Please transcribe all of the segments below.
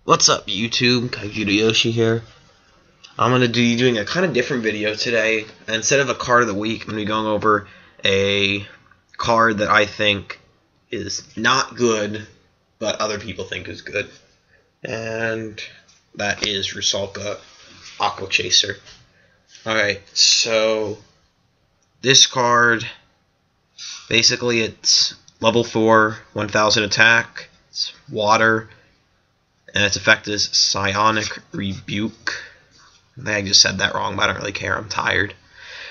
What's up, YouTube? Kaijudoyoshi here. I'm going to be doing a kind of different video today. Instead of a card of the week, I'm going to be going over a card that I think is not good, but other people think is good. And that is Rusalka, Aqua Chaser. Alright, so this card, basically it's level 4, 1000 attack, it's water, and its effect is Psionic Rebuke. I think I just said that wrong, but I don't really care. I'm tired.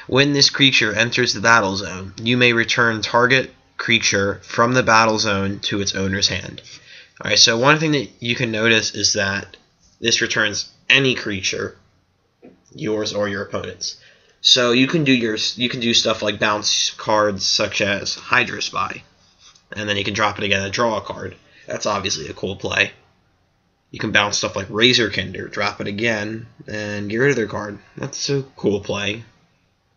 When this creature enters the battle zone, you may return target creature from the battle zone to its owner's hand. Alright, so one thing that you can notice is that this returns any creature, yours or your opponent's. So you can do stuff like bounce cards such as Hydro Spy, and then you can drop it again and draw a card. That's obviously a cool play. You can bounce stuff like Razorkinder, drop it again, and get rid of their card. That's a cool play.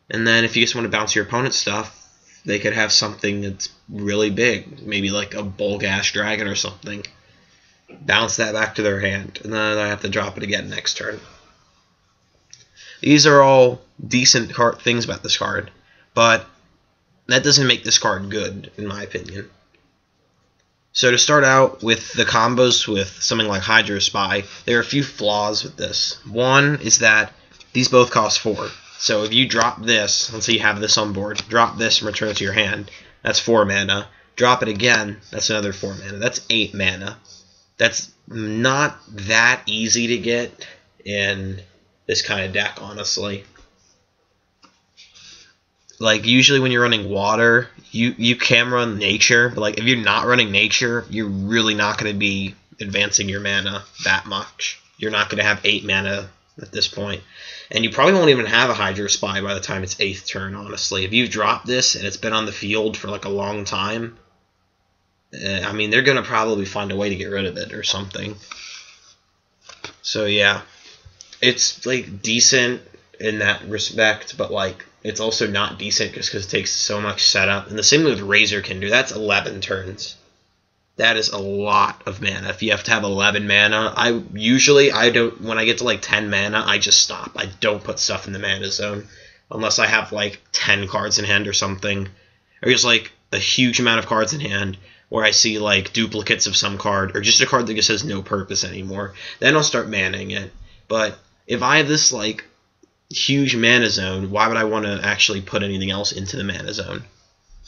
And then if you just want to bounce your opponent's stuff, they could have something that's really big, maybe like a Bulgash Dragon or something. Bounce that back to their hand, and then I have to drop it again next turn. These are all decent things about this card, but that doesn't make this card good, in my opinion. So to start out with the combos with something like Hydro Spy, there are a few flaws with this. One is that these both cost 4. So if you drop this, let's say you have this on board, drop this and return it to your hand, that's 4 mana. Drop it again, that's another 4 mana. That's 8 mana. That's not that easy to get in this kind of deck, honestly. Like, usually when you're running water, you can run nature, but like if you're not running nature, you're really not going to be advancing your mana that much. You're not going to have 8 mana at this point. And you probably won't even have a Hydro Spy by the time it's 8th turn, honestly. If you've dropped this and it's been on the field for like a long time, I mean, they're going to probably find a way to get rid of it or something. So yeah, it's like decent in that respect, but like it's also not decent just because it takes so much setup. And the same with Razorkinder, that's 11 turns. That is a lot of mana. If you have to have 11 mana, I don't, when I get to like 10 mana, I just stop. I don't put stuff in the mana zone unless I have like 10 cards in hand or something, or just like a huge amount of cards in hand where I see like duplicates of some card or just a card that just has no purpose anymore. Then I'll start manning it. But if I have this like huge mana zone, why would I want to actually put anything else into the mana zone?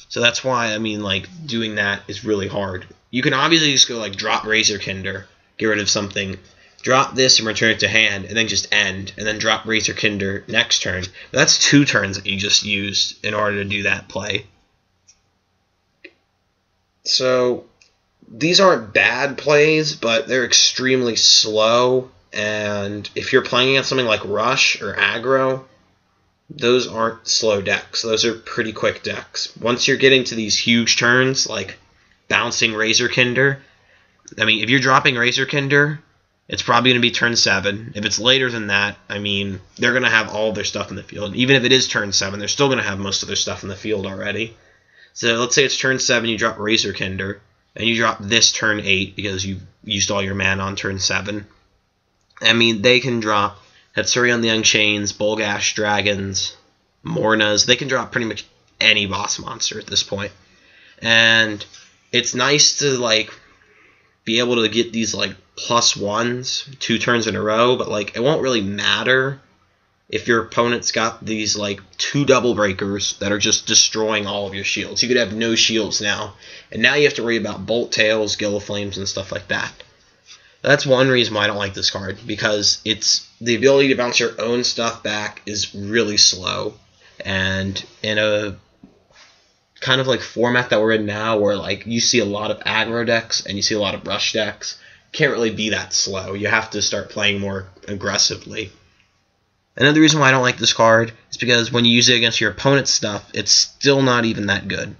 So that's why, I mean, like, doing that is really hard. You can obviously just go like drop Razorkinder, get rid of something, drop this and return it to hand, and then just end, and then drop Razorkinder next turn. But that's 2 turns that you just used in order to do that play. So these aren't bad plays, but they're extremely slow. And if you're playing against something like Rush or Aggro, those aren't slow decks. Those are pretty quick decks. Once you're getting to these huge turns, like bouncing Razorkinder, I mean, if you're dropping Razorkinder, it's probably going to be turn 7. If it's later than that, I mean, they're going to have all of their stuff in the field. Even if it is turn 7, they're still going to have most of their stuff in the field already. So let's say it's turn 7, you drop Razorkinder, and you drop this turn 8 because you've used all your mana on turn 7. I mean, they can drop Hatsuri on the Unchains, Bulgash Dragons, Mornas. They can drop pretty much any boss monster at this point. And it's nice to, like, be able to get these, like, +1s 2 turns in a row, but, like, it won't really matter if your opponent's got these, like, 2 double breakers that are just destroying all of your shields. You could have no shields now, and now you have to worry about Bolt Tails, Gilliflames, and stuff like that. That's one reason why I don't like this card, because it's the ability to bounce your own stuff back is really slow. And in a kind of like format that we're in now, where like you see a lot of aggro decks and you see a lot of rush decks, can't really be that slow. You have to start playing more aggressively. Another reason why I don't like this card is because when you use it against your opponent's stuff, it's still not even that good.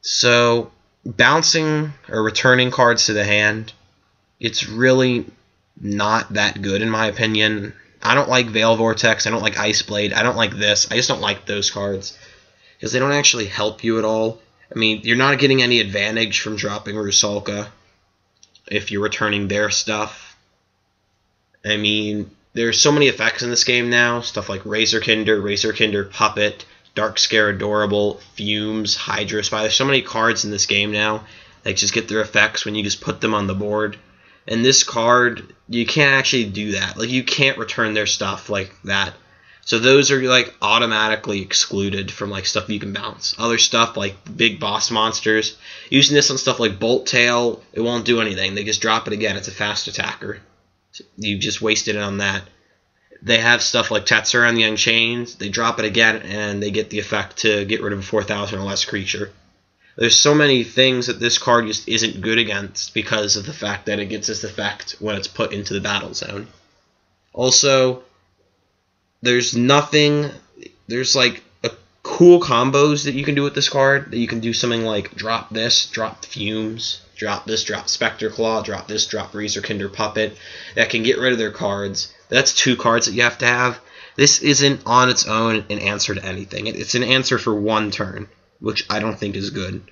So bouncing or returning cards to the hand, it's really not that good in my opinion. I don't like Veil Vortex, I don't like Ice Blade, I don't like this. I just don't like those cards because they don't actually help you at all. I mean, you're not getting any advantage from dropping Rusalka if you're returning their stuff. I mean, there's so many effects in this game now. Stuff like Razor Kinder Puppet, Dark Scare Adorable, Fumes, Hydro Spy. There's so many cards in this game now that just get their effects when you just put them on the board. And this card, you can't actually do that. Like, you can't return their stuff like that. So those are like automatically excluded from like stuff you can bounce. Other stuff like big boss monsters, using this on stuff like Bolt Tail, it won't do anything. They just drop it again. It's a fast attacker. So you just wasted it on that. They have stuff like Tetsura and the Unchained. They drop it again and they get the effect to get rid of a 4,000 or less creature. There's so many things that this card just isn't good against because of the fact that it gets this effect when it's put into the battle zone. Also, there's like cool combos that you can do with this card. That you can do something like drop this, drop Fumes, drop this, drop Spectre Claw, drop this, drop Razor Kinder Puppet. That can get rid of their cards. That's 2 cards that you have to have. This isn't on its own an answer to anything. It's an answer for 1 turn, which I don't think is good.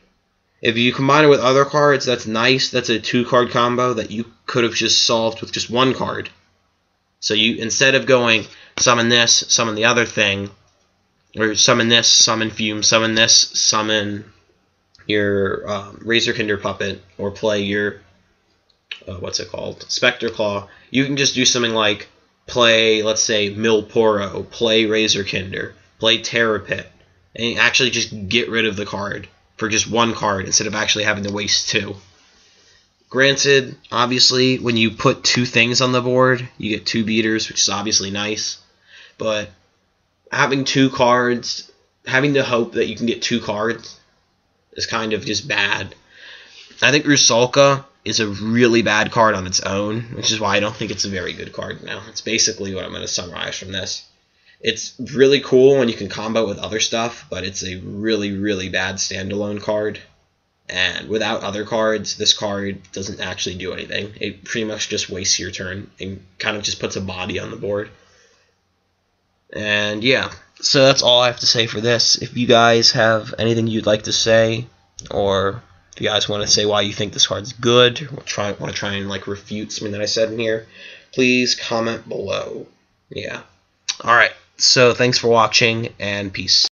If you combine it with other cards, that's nice. That's a 2-card combo that you could have just solved with just 1 card. So you, instead of going summon this, summon the other thing, or summon this, summon Fume, summon this, summon your Razor Kinder Puppet, or play your, Spectre Claw, you can just do something like play, let's say, Milporo, play Razor Kinder, play Terror Pit, and actually just get rid of the card for just 1 card instead of actually having to waste 2. Granted, obviously, when you put 2 things on the board, you get 2 beaters, which is obviously nice. But having 2 cards, having the hope that you can get 2 cards, is kind of just bad. I think Rusalka is a really bad card on its own, which is why I don't think it's a very good card now. It's basically what I'm going to summarize from this. It's really cool when you can combo with other stuff, but it's a really, really bad standalone card. And without other cards, this card doesn't actually do anything. It pretty much just wastes your turn and kind of just puts a body on the board. And yeah, so that's all I have to say for this. If you guys have anything you'd like to say, or if you guys want to say why you think this card's good, or want to try and like refute something that I said in here, please comment below. Yeah. Alright, so thanks for watching, and peace.